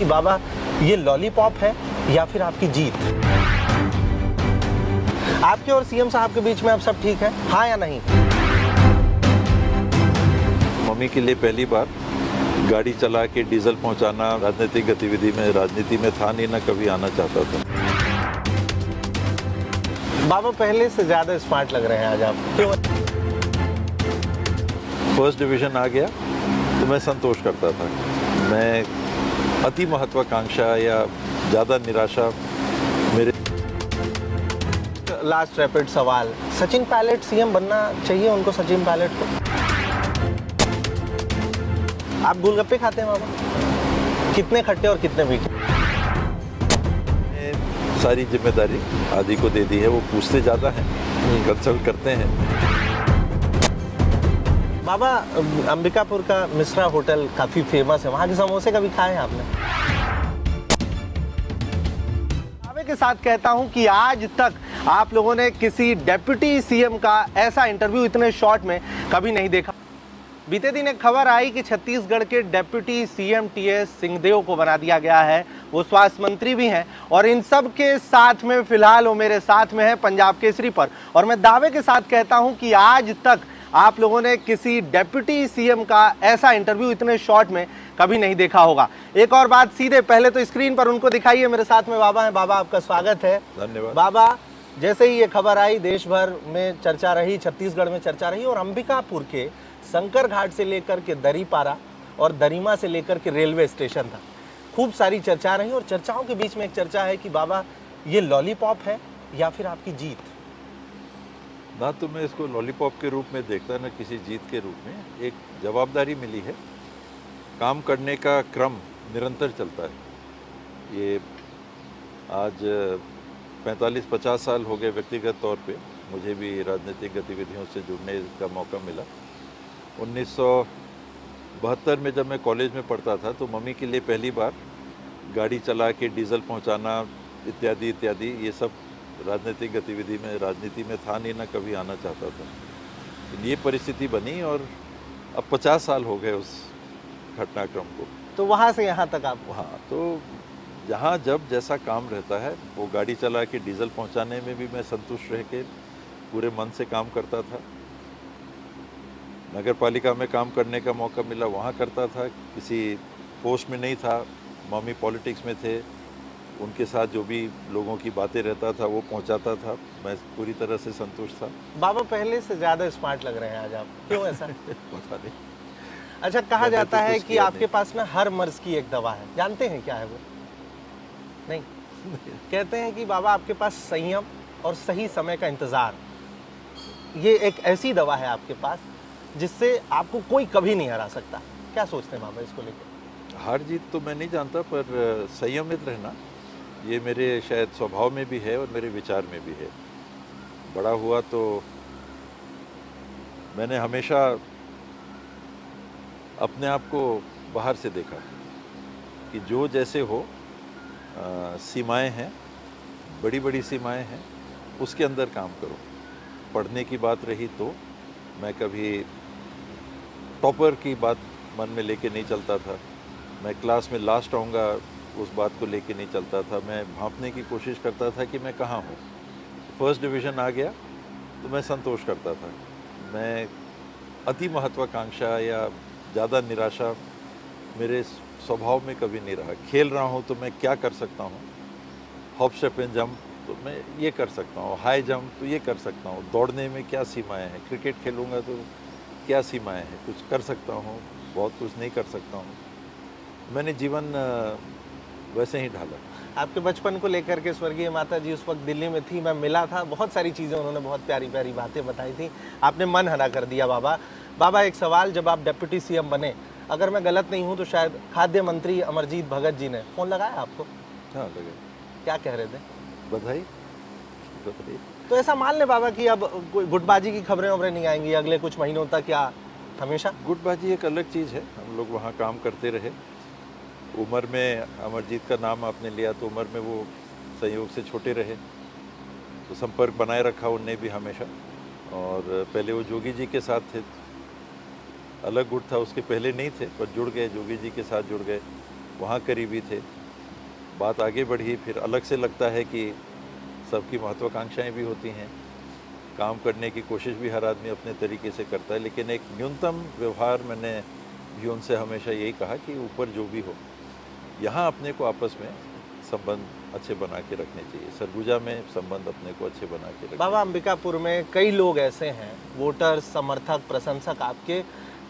कि बाबा ये लॉलीपॉप है या फिर आपकी जीत? आपके और सीएम साहब के बीच में अब सब ठीक है, हाँ या नहीं? मम्मी के लिए पहली बार गाड़ी चला के डीजल पहुंचाना राजनीतिक गतिविधि में राजनीति में था नहीं, ना कभी आना चाहता था। बाबा पहले से ज्यादा स्मार्ट लग रहे हैं आज आप, क्यों? फर्स्ट डिवीजन आ गया तो मैं संतोष करता था। मैं अति महत्वाकांक्षा या ज़्यादा निराशा मेरे। लास्ट रैपिड सवाल, सचिन पायलट सीएम बनना चाहिए उनको, सचिन पायलट को? आप गोलगप्पे खाते हैं बाबा? कितने खट्टे और कितने मीठे? सारी जिम्मेदारी आदि को दे दी है, वो पूछते ज़्यादा हैं, कंसल्ट करते हैं। बाबा अंबिकापुर का मिश्रा होटल काफी फेमस है, वहाँ के समोसे कभी खाए हैं आपने? दावे के साथ कहता हूँ कि आज तक आप लोगों ने किसी डेप्यूटी सीएम का ऐसा इंटरव्यू इतने शॉर्ट में कभी नहीं देखा। बीते दिन एक खबर आई कि छत्तीसगढ़ के डेप्यूटी सीएम टीएस सिंहदेव को बना दिया गया है, वो स्वास्थ्य मंत्री भी हैं, और इन सब के साथ में फिलहाल वो मेरे साथ में है पंजाब केसरी पर। और मैं दावे के साथ कहता हूं कि आज तक आप लोगों ने किसी डेप्यूटी सीएम का ऐसा इंटरव्यू इतने शॉर्ट में कभी नहीं देखा होगा। एक और बात, सीधे पहले तो स्क्रीन पर उनको दिखाइए, मेरे साथ में बाबा है। बाबा आपका स्वागत है। धन्यवाद। बाबा, जैसे ही ये खबर आई देश भर में चर्चा रही, छत्तीसगढ़ में चर्चा रही, और अंबिकापुर के शंकर घाट से लेकर के दरीपारा और दरीमा से लेकर के रेलवे स्टेशन था, खूब सारी चर्चा रही। और चर्चाओं के बीच में एक चर्चा है कि बाबा ये लॉलीपॉप है या फिर आपकी जीत? ना तो मैं इसको लॉलीपॉप के रूप में देखता, ना किसी जीत के रूप में। एक जवाबदारी मिली है, काम करने का क्रम निरंतर चलता है। ये आज 45-50 साल हो गए व्यक्तिगत तौर पे मुझे भी राजनीतिक गतिविधियों से जुड़ने का मौका मिला। 1972 में जब मैं कॉलेज में पढ़ता था तो मम्मी के लिए पहली बार गाड़ी चला के डीजल पहुंचाना इत्यादि इत्यादि ये सब राजनीतिक गतिविधि में राजनीति में था नहीं, ना कभी आना चाहता था। तो ये परिस्थिति बनी और अब 50 साल हो गए उस घटनाक्रम को। तो वहाँ से यहाँ तक आप? हाँ, तो जहाँ जब जैसा काम रहता है वो गाड़ी चला के डीजल पहुंचाने में भी मैं संतुष्ट रह के पूरे मन से काम करता था। नगर पालिका में काम करने का मौका मिला, वहाँ करता था। किसी पोस्ट में नहीं था, मम्मी पॉलिटिक्स में थे, उनके साथ जो भी लोगों की बातें रहता था वो पहुँचाता था। मैं पूरी तरह से संतुष्ट था। बाबा पहले से ज़्यादा स्मार्ट लग रहे हैं आज आप, क्यों ऐसा? पता नहीं। अच्छा, कहा जाता तो है कुछ कि किया आपके नहीं। पास में हर मर्ज की एक दवा है, जानते हैं क्या है वो? नहीं। कहते हैं कि बाबा आपके पास संयम और सही समय का इंतजार, ये एक ऐसी दवा है आपके पास जिससे आपको कोई कभी नहीं हरा सकता। क्या सोचते हैं बाबा इसको लेकर? हार जीत तो मैं नहीं जानता, पर संयमित रहना ये मेरे शायद स्वभाव में भी है और मेरे विचार में भी है। बड़ा हुआ तो मैंने हमेशा अपने आप को बाहर से देखा कि जो जैसे हो, सीमाएं हैं, बड़ी बड़ी सीमाएं हैं, उसके अंदर काम करो। पढ़ने की बात रही तो मैं कभी टॉपर की बात मन में लेके नहीं चलता था। मैं क्लास में लास्ट आऊँगा उस बात को लेके नहीं चलता था। मैं भांपने की कोशिश करता था कि मैं कहाँ हूँ। फर्स्ट डिवीज़न आ गया तो मैं संतोष करता था। मैं अति महत्वाकांक्षा या ज़्यादा निराशा मेरे स्वभाव में कभी नहीं रहा। खेल रहा हूँ तो मैं क्या कर सकता हूँ, हॉप स्टेप एंड जंप तो मैं ये कर सकता हूँ, हाई जंप तो ये कर सकता हूँ, दौड़ने में क्या सीमाएं हैं, क्रिकेट खेलूँगा तो क्या सीमाएं हैं, कुछ कर सकता हूँ, बहुत कुछ नहीं कर सकता हूँ। मैंने जीवन वैसे ही ढाला। आपके बचपन को लेकर के स्वर्गीय माता जी उस वक्त दिल्ली में थी, मैं मिला था, बहुत सारी चीज़ें उन्होंने बहुत प्यारी प्यारी बातें बताई थी, आपने मन हरा कर दिया बाबा। बाबा एक सवाल, जब आप डिप्टी सीएम बने, अगर मैं गलत नहीं हूँ तो शायद खाद्य मंत्री अमरजीत भगत जी ने फ़ोन लगाया आपको? हाँ, लगे। क्या कह रहे थे? बधाई। तो ऐसा मान ले बाबा कि अब कोई गुटबाजी की खबरें वबरें नहीं आएंगी अगले कुछ महीनों तक, या हमेशा? गुटबाजी एक अलग चीज़ है। हम लोग वहाँ काम करते रहे। उम्र में अमरजीत का नाम आपने लिया तो उम्र में वो संयोग से छोटे रहे, तो संपर्क बनाए रखा उनने भी हमेशा। और पहले वो जोगी जी के साथ थे, अलग गुट था, उसके पहले नहीं थे, पर जुड़ गए, जोगी जी के साथ जुड़ गए। वहाँ करीबी थे। बात आगे बढ़ी, फिर अलग से लगता है कि सबकी महत्वाकांक्षाएं भी होती हैं, काम करने की कोशिश भी हर आदमी अपने तरीके से करता है, लेकिन एक न्यूनतम व्यवहार मैंने भी उनसे हमेशा यही कहा कि ऊपर जो भी हो, यहाँ अपने को आपस में संबंध अच्छे बना के रखने चाहिए। सरगुजा में संबंध अपने को अच्छे बना के रखने। बाबा, अंबिकापुर में कई लोग ऐसे हैं, वोटर्स, समर्थक, प्रशंसक आपके,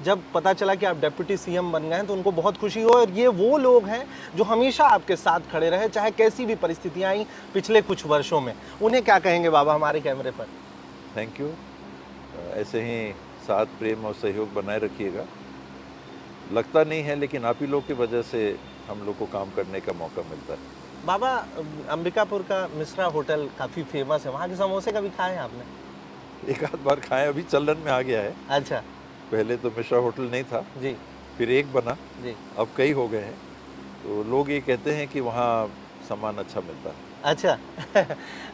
जब पता चला कि आप डिप्टी सीएम बन गए हैं तो उनको बहुत खुशी हो, और ये वो लोग हैं जो हमेशा आपके साथ खड़े रहे, चाहे कैसी भी परिस्थितियां आई पिछले कुछ वर्षों में। उन्हें क्या कहेंगे बाबा हमारे कैमरे पर? Thank you. ऐसे ही साथ, प्रेम और सहयोग बनाए रखिएगा। लगता नहीं है, लेकिन आप ही लोग की वजह से हम लोग को काम करने का मौका मिलता है। बाबा, अंबिकापुर का मिश्रा होटल काफ़ी फेमस है, वहाँ के समोसे कभी खाए हैं आपने? एक आध बार खाए, अभी चलन में आ गया है। अच्छा पहले तो मिश्रा होटल नहीं था जी, फिर एक बना जी, अब कई हो गए हैं। तो लोग ये कहते हैं कि वहाँ सामान अच्छा मिलता है। अच्छा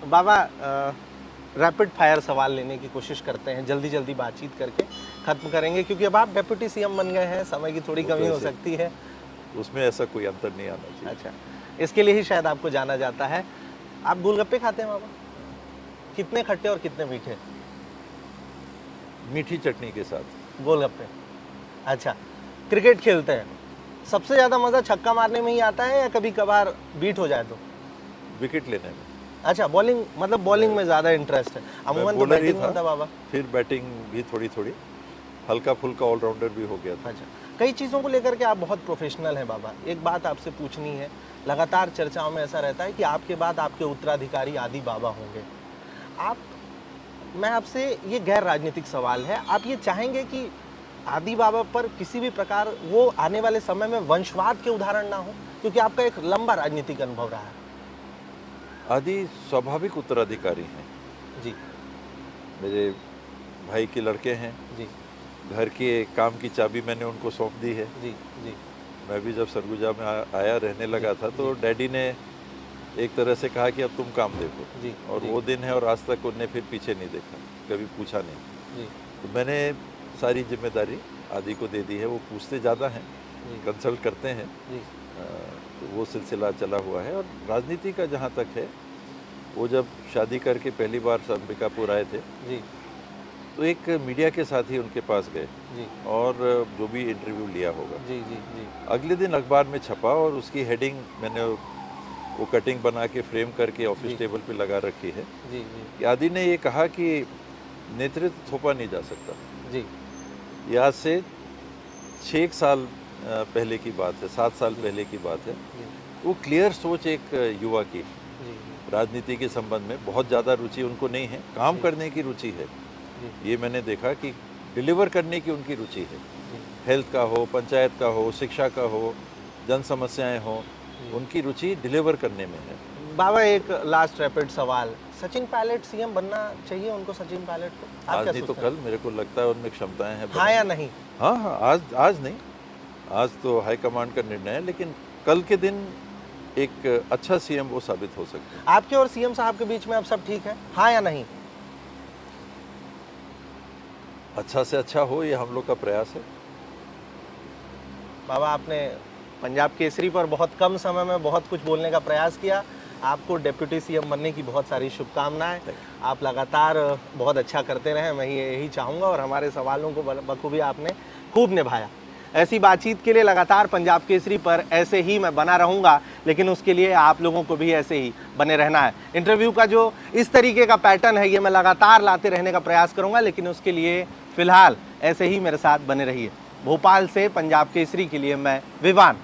बाबा, रैपिड फायर सवाल लेने की कोशिश करते हैं, जल्दी जल्दी बातचीत करके ख़त्म करेंगे, क्योंकि अब आप डिप्टी सीएम बन गए हैं, समय की थोड़ी कमी हो सकती है। उसमें ऐसा कोई अंतर नहीं आना चाहिए। अच्छा, इसके लिए ही शायद आपको जाना जाता है। आप गोलगप्पे खाते हैं बाबा? कितने खट्टे और कितने मीठे? मीठी चटनी के साथ। गोलगप्पे। अच्छा, क्रिकेट खेलते हैं, सबसे ज़्यादा मज़ा छक्का मारने में ही आता है या कभी कभार बीट हो जाए तो? विकेट लेने में। अच्छा, बॉलिंग, मतलब बॉलिंग में ज़्यादा इंटरेस्ट है। अमूमन तो बॉलर ही बैटिंग था, होता बाबा। फिर बैटिंग भी थोड़ी थोड़ी, हल्का फुल्का ऑलराउंडर भी हो गया था। अच्छा, कई चीज़ों को लेकर के आप बहुत प्रोफेशनल हैं बाबा। एक बात आपसे पूछनी है, लगातार चर्चाओं में ऐसा रहता है कि आपके बाद आपके उत्तराधिकारी आदि बाबा होंगे। मैं आपसे, ये गैर राजनीतिक सवाल है, आप ये चाहेंगे कि आदि बाबा पर किसी भी प्रकार वो आने वाले समय में वंशवाद के उदाहरण ना हो, क्योंकि आपका एक लंबा राजनीतिक अनुभव रहा है? आदि स्वाभाविक उत्तराधिकारी हैं। जी मेरे भाई के लड़के हैं। जी घर के काम की चाबी मैंने उनको सौंप दी है। जी जी मैं भी जब सरगुजा में आया रहने लगा था तो डैडी ने एक तरह से कहा कि अब तुम काम देखो। जी और जी, वो दिन है, और आज तक उन्हें फिर पीछे नहीं देखा, कभी पूछा नहीं। जी तो मैंने सारी जिम्मेदारी आदि को दे दी है। वो पूछते ज़्यादा हैं, जी कंसल्ट करते हैं। जी तो वो सिलसिला चला हुआ है। और राजनीति का जहाँ तक है, वो जब शादी करके पहली बार अंबिकापुर आए थे जी तो एक मीडिया के साथ ही उनके पास गए जी और जो भी इंटरव्यू लिया होगा, जी जी जी अगले दिन अखबार में छपा और उसकी हेडिंग मैंने वो कटिंग बना के फ्रेम करके जी। ऑफिस टेबल पे लगा रखी है जी कि आदि ने ये कहा कि नेतृत्व थोपा नहीं जा सकता। जी ये आज से 6 साल पहले की बात है, 7 साल पहले की बात है। जी वो क्लियर सोच एक युवा की, जी राजनीति के संबंध में बहुत ज़्यादा रुचि उनको नहीं है, काम जी। करने की रुचि है। जी ये मैंने देखा कि डिलीवर करने की उनकी रुचि है। जी हेल्थ का हो, पंचायत का हो, शिक्षा का हो, जन समस्याएं हो, उनकी रुचि डिलीवर करने में है। बाबा, एक लास्ट रैपिड सवाल, सचिन पायलट सीएम बनना चाहिए उनको? सचिन पायलट को आप आज क्या नहीं तो सोचते हैं? कल मेरे को लगता है उनमें क्षमताएं हैं। हाँ या नहीं? हाँ हाँ, आज नहीं, आज तो हाईकमांड का निर्णय है, लेकिन कल के दिन एक अच्छा सीएम वो साबित हो सकते हैं। आपके और सीएम साहब के बीच में अब सब ठीक है, हाँ या नहीं? अच्छा से अच्छा हो, ये हम लोग का प्रयास है। बाबा, आपने पंजाब केसरी पर बहुत कम समय में बहुत कुछ बोलने का प्रयास किया। आपको डिप्टी सीएम बनने की बहुत सारी शुभकामनाएं। आप लगातार बहुत अच्छा करते रहें, मैं यही चाहूँगा, और हमारे सवालों को बखूबी आपने खूब निभाया। ऐसी बातचीत के लिए लगातार पंजाब केसरी पर ऐसे ही मैं बना रहूँगा, लेकिन उसके लिए आप लोगों को भी ऐसे ही बने रहना है। इंटरव्यू का जो इस तरीके का पैटर्न है, ये मैं लगातार लाते रहने का प्रयास करूँगा, लेकिन उसके लिए फ़िलहाल ऐसे ही मेरे साथ बने रहिए। भोपाल से पंजाब केसरी के लिए मैं विवान।